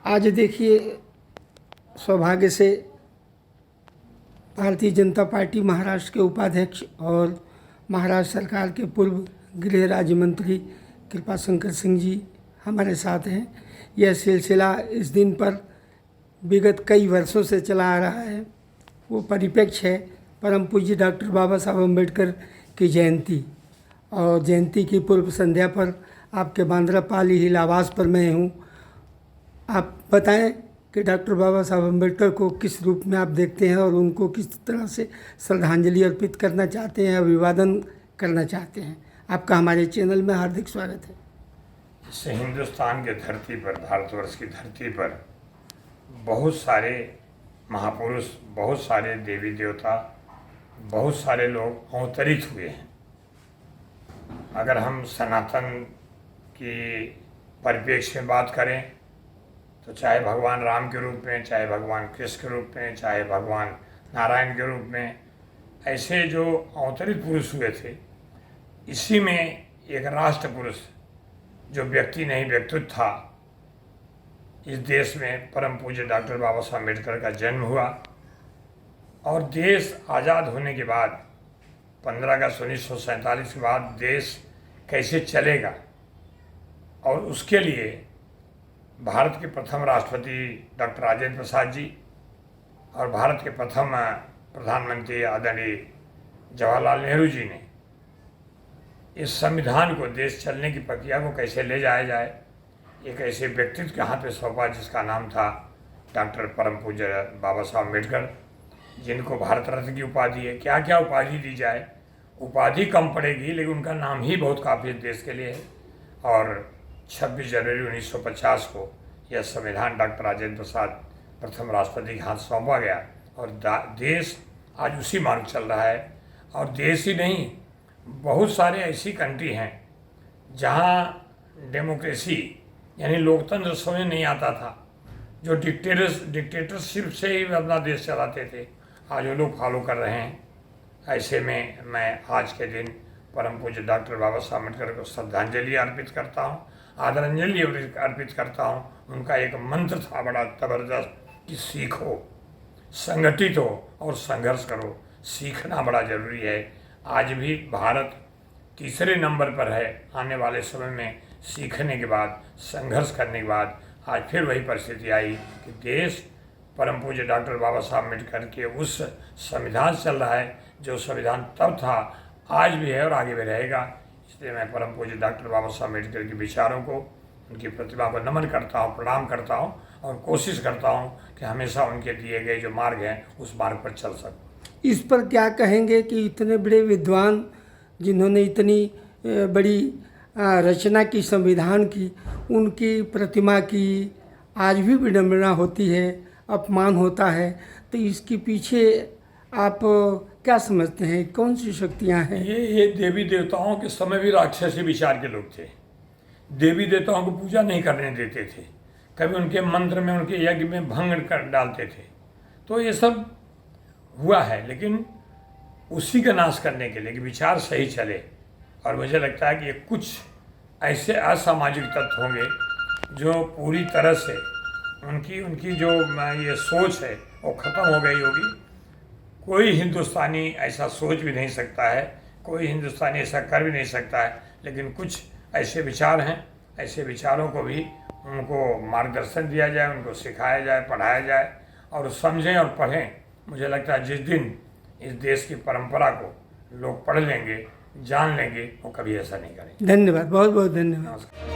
आज देखिए, सौभाग्य से भारतीय जनता पार्टी महाराष्ट्र के उपाध्यक्ष और महाराष्ट्र सरकार के पूर्व गृह राज्य मंत्री कृपाशंकर सिंह जी हमारे साथ हैं। यह सिलसिला इस दिन पर विगत कई वर्षों से चला आ रहा है। वो परिप्रेक्ष्य है परम पूज्य डॉक्टर बाबा साहब अम्बेडकर की जयंती, और जयंती की पूर्व संध्या पर आपके बांद्रापाली हिल आवास पर मैं हूँ। आप बताएं कि डॉक्टर बाबा साहब अम्बेडकर को किस रूप में आप देखते हैं और उनको किस तरह से श्रद्धांजलि अर्पित करना चाहते हैं, अभिवादन करना चाहते हैं। आपका हमारे चैनल में हार्दिक स्वागत है। इस हिंदुस्तान के धरती पर, भारतवर्ष की धरती पर बहुत सारे महापुरुष, बहुत सारे देवी देवता, बहुत सारे लोग अवतरित हुए हैं। अगर हम सनातन की परिप्रेक्ष्य में बात करें तो चाहे भगवान राम के रूप में, चाहे भगवान कृष्ण के रूप में, चाहे भगवान नारायण के रूप में, ऐसे जो अवतरित पुरुष हुए थे, इसी में एक राष्ट्र पुरुष जो व्यक्ति नहीं व्यक्तित्व था, इस देश में परम पूज्य डॉक्टर बाबा साहब अम्बेडकर का जन्म हुआ। और देश आज़ाद होने के बाद 15 अगस्त 1947 के बाद देश कैसे चलेगा, और उसके लिए भारत के प्रथम राष्ट्रपति डॉक्टर राजेंद्र प्रसाद जी और भारत के प्रथम प्रधानमंत्री आदरणीय जवाहरलाल नेहरू जी ने इस संविधान को, देश चलने की प्रक्रिया को कैसे ले जाया जाए, एक ऐसे व्यक्तित्व के हाथ में सौंपा जिसका नाम था डॉक्टर परम पूज्य बाबा साहब अम्बेडकर, जिनको भारत रत्न की उपाधि है। क्या क्या उपाधि दी जाए, उपाधि कम पड़ेगी, लेकिन उनका नाम ही बहुत काफ़ी देश के लिए है। और 26 जनवरी 1950 को यह संविधान डॉक्टर राजेंद्र प्रसाद प्रथम राष्ट्रपति के हाथ सौंपा गया, और देश आज उसी मार्ग चल रहा है। और देश ही नहीं, बहुत सारे ऐसी कंट्री हैं जहाँ डेमोक्रेसी यानी लोकतंत्र समझ नहीं आता था, जो डिक्टेटरशिप से ही अपना देश चलाते थे, आज वो लोग फॉलो कर रहे हैं। ऐसे में मैं आज के दिन परम पूज्य डॉक्टर बाबा साहब अम्बेडकर को श्रद्धांजलि अर्पित करता हूँ, आदरांजलि अर्पित करता हूँ। उनका एक मंत्र था बड़ा ज़बरदस्त कि सीखो, संगठित हो और संघर्ष करो। सीखना बड़ा ज़रूरी है। आज भी भारत तीसरे नंबर पर है। आने वाले समय में सीखने के बाद, संघर्ष करने के बाद आज फिर वही परिस्थिति आई कि देश परम पूज्य डॉक्टर बाबा साहब अम्बेडकर के उस संविधान चल रहा है जो संविधान तब था, आज भी है और आगे भी रहेगा। इसलिए मैं परम पूज्य डॉक्टर बाबा साहब अम्बेडकर के विचारों को, उनकी प्रतिभा को नमन करता हूँ, प्रणाम करता हूँ, और कोशिश करता हूँ कि हमेशा उनके दिए गए जो मार्ग हैं उस मार्ग पर चल सकूँ। इस पर क्या कहेंगे कि इतने बड़े विद्वान जिन्होंने इतनी बड़ी रचना की, संविधान की, उनकी प्रतिमा की आज भी विडंबना होती है, अपमान होता है, तो इसके पीछे आप क्या समझते हैं, कौन सी शक्तियां हैं? ये देवी देवताओं के समय भी राक्षसी विचार के लोग थे। देवी देवताओं को पूजा नहीं करने देते थे, कभी उनके मंत्र में, उनके यज्ञ में भंग कर डालते थे। तो ये सब हुआ है, लेकिन उसी का नाश करने के लिए कि विचार सही चले। और मुझे लगता है कि ये कुछ ऐसे असामाजिक तत्व होंगे जो पूरी तरह से उनकी जो ये सोच है वो ख़त्म हो गई होगी। कोई हिंदुस्तानी ऐसा सोच भी नहीं सकता है, कोई हिंदुस्तानी ऐसा कर भी नहीं सकता है, लेकिन कुछ ऐसे विचार हैं, ऐसे विचारों को भी उनको मार्गदर्शन दिया जाए, उनको सिखाया जाए, पढ़ाया जाए, और समझें और पढ़ें। मुझे लगता है जिस दिन इस देश की परंपरा को लोग पढ़ लेंगे, जान लेंगे, वो कभी ऐसा नहीं करेंगे। धन्यवाद, बहुत बहुत धन्यवाद। नमस्कार।